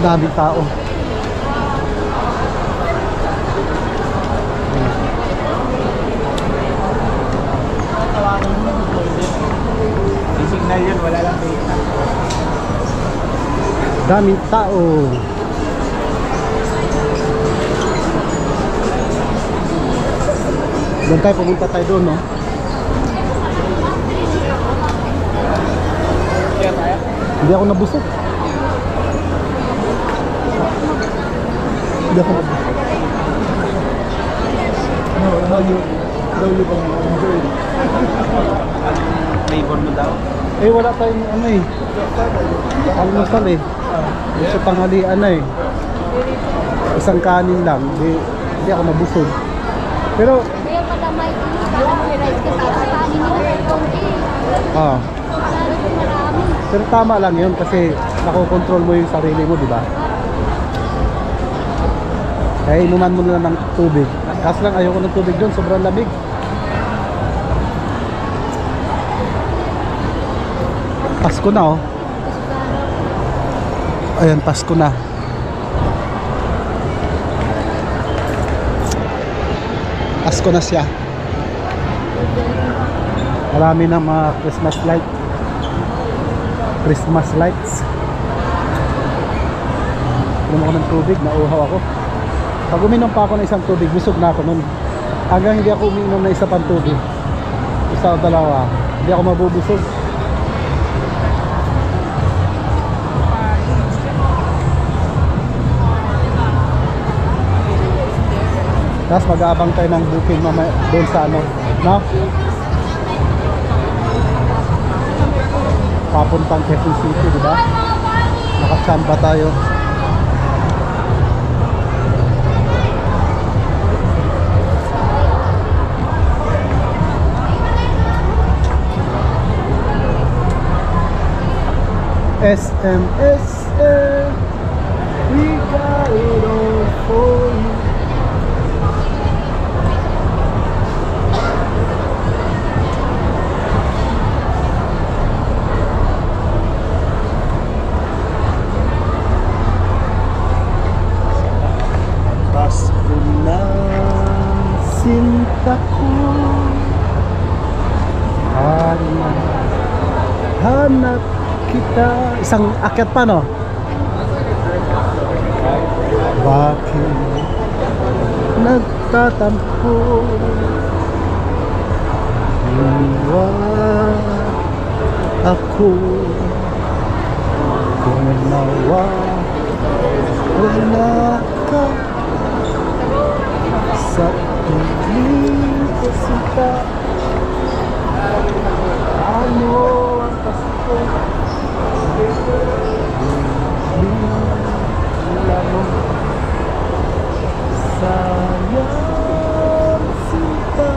Daming tao. Signal yun, wala lang data. Daming tao. Doon tayo, pumunta tayo doon, no? Kaya tayo? Hindi ako nabusog. Hindi ako nabusog. No, how you bang enjoy? Flavor mo daw? Eh, wala tayong ano eh. Almusal eh. Sa tanghalian na eh. Isang kanin lang. Hindi ako mabusog. Pero, Kaya pala may rice ka sa kanin nila may konti. ah, Marami. pero tama lang yun kasi nakokontrol mo yung sarili mo, di ba? Kaya inuman mo na lang ng tubig. Kaso lang ayoko ng tubig doon, sobrang lamig. Pasko na oh. Ayan, Pasko na. Pasko na siya. Marami ng mga Christmas light. Christmas lights. Inom ako ng tubig, nauhaw ako. Pag uminom pa ako ng isang tubig, busog na ako nun. Hanggang hindi ako uminom ng isa pang tubig, isa o dalawa, hindi ako mabubusog. Tapos mag-aabang tayo ng booking mamaya doon sa ano, no? Papuntang Quezon City, di ba? Nakachamba tayo. SMSL, we got it all for you. Pasko na, sinta ko. Hanap kita. Isang akyat pa, no? Bakit nagtatampo? Iwan ako kung nawawala ka sa piling ko sinta. Ano ang Pasko? Sayang sinta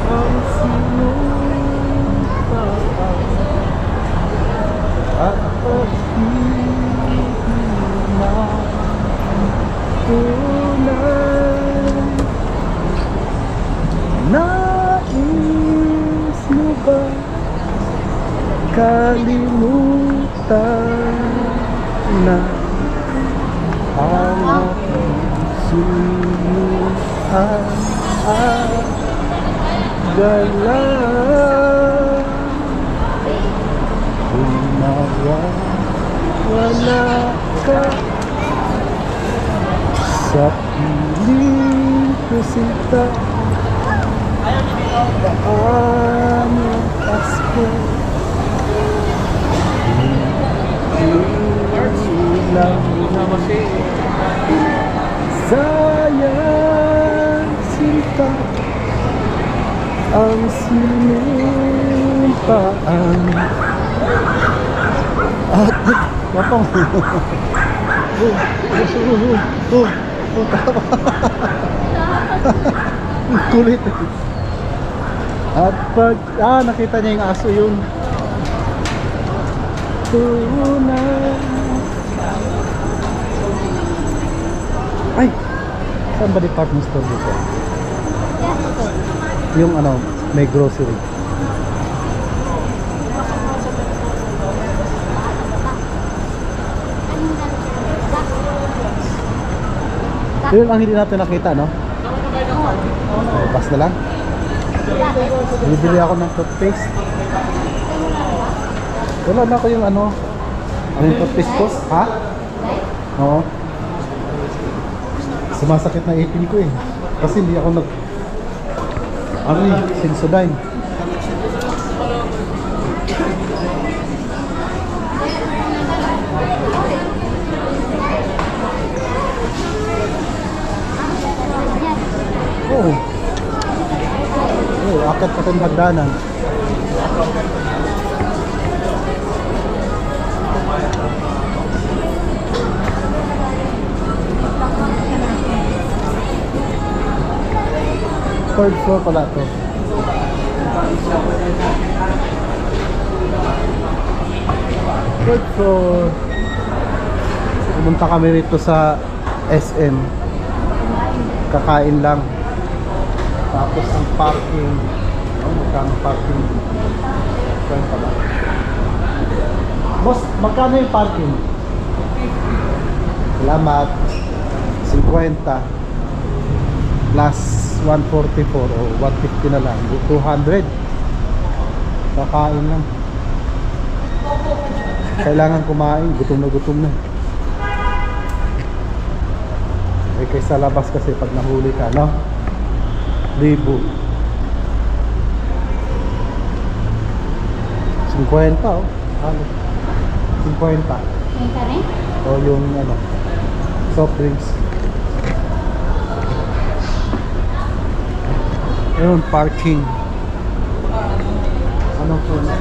ang sinumpaan at pag-ibig na tunay. Nais mo ba kalimutan na ang aking sinuhan at galang? Kung nawawala ka sa piling ko sinta, paano Pasko? Sayang sinta ang sinumpaan at wapang kulit. At pag nakita niya yung aso yun. Tunay. Ay, saan ba department store dito? Yung ano, may grocery. Ano na Yun ang hindi natin nakita, no? Bas na lang. Bibili ako ng toothpaste. Wala na ko yung ano yung toothpaste ko. Ha? Oo. Sumasakit na ipin ko eh. Kasi hindi ako Sensodyne. Oo. Oo, akit pa tayong hagdanan. Third floor pala to. Third floor. Pumunta kami rito sa SM. Kakain lang. Tapos ang parking. Magkano parking? Magkano pala? Boss, magkano yung parking? Salamat. 50 plus 144 o 150 na lang, 200. Kakain lang. Kailangan kumain, gutom na. Eh kaysa labas kasi pag nahuli ka, no? Libo. 50 oh. Ano? 50. May ka rin? O yung ano, soft drinks. Ayun, parking. Anong floor na?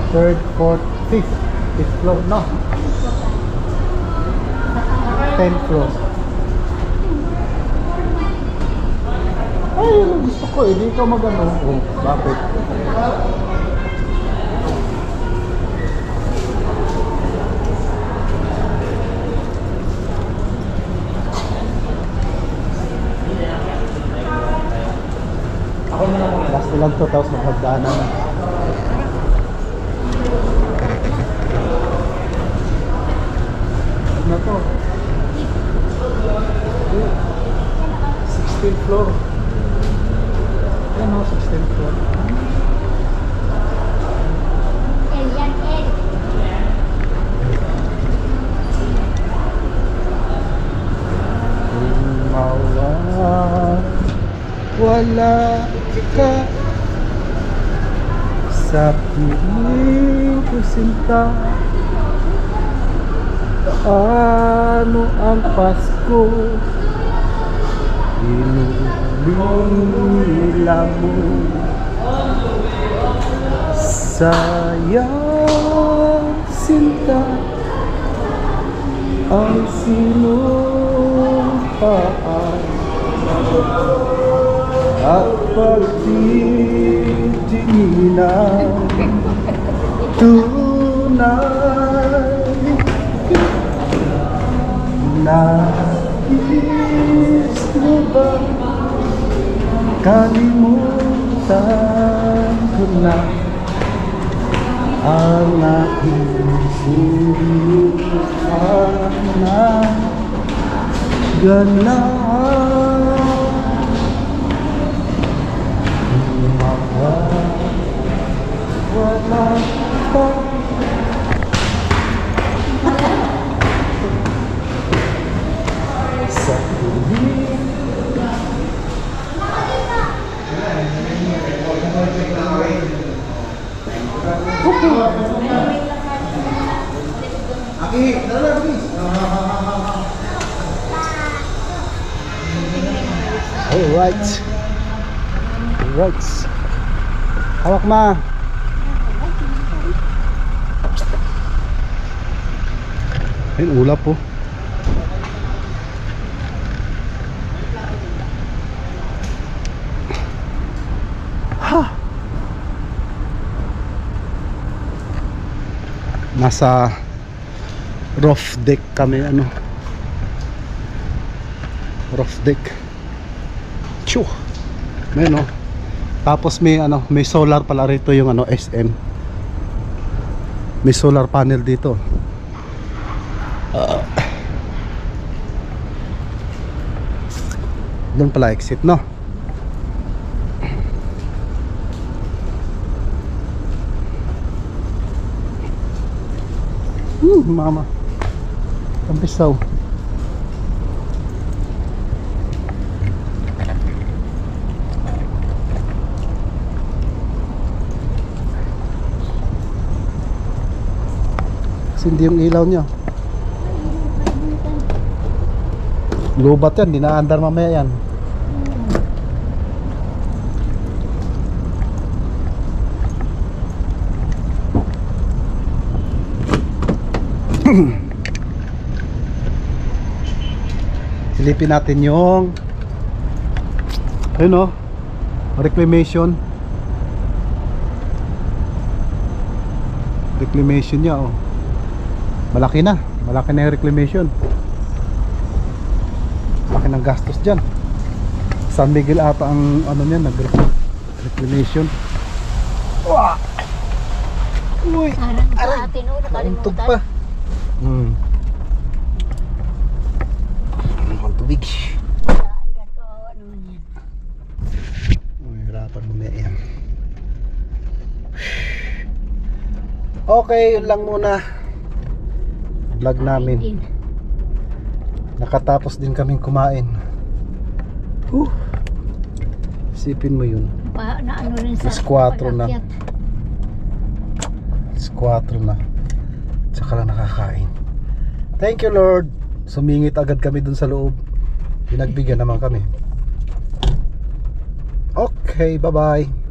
3rd, 4th, 5th. 5th floor, no? 10th floor. Ay, yun ang gusto ko eh. Di ka mag-ano. Oh, bakit? Last na lang to, tapos maghagdanan. Ano to? 16th floor. Yan o, 16th floor. L yan, L. Wala ka sa piling ko sinta. Ano ang Pasko? Inulila mo. Sayang sinta ang sinumpaan at pagtitinginan tunay. Nais mo ba kalimutan ko na ang aking sinihan na ganahan? Wala pa sa piling. Aki, dala please. Alright. Alright. Hawak ma. Ayun, ulap po. Ha! Nasa roof deck kami, ano? Roof deck. Choo! May no? Tapos may ano, may solar pala rito yung ano, SM. May solar panel dito. Doon pala exit, no? Mama. Tampisaw. Kasi hindi yung ilaw niya. Lubat yan, dinaandar mamaya yan. Silipin natin yung ayun, oh, reclamation niya, oh. Malaki na yung reclamation. Malaki ng gastos dyan. San Miguel ata ang ano niyan, nag-reclamation. Uy, Parang sa aray, atin, oh, nauntog nakalimutan. pa. Ang tubig. Kawawa naman yan. Hirapan mo na yan. Okay, yun lang muna vlog namin. Din. Nakatapos din kaming kumain. Isipin mo yun. Na ano rin sa Mas 4 na. pag-akyat. 4 na. Tsaka lang nakakain. Thank you, Lord. Sumingit agad kami dun sa loob. Pinagbigyan naman kami. Okay, bye-bye.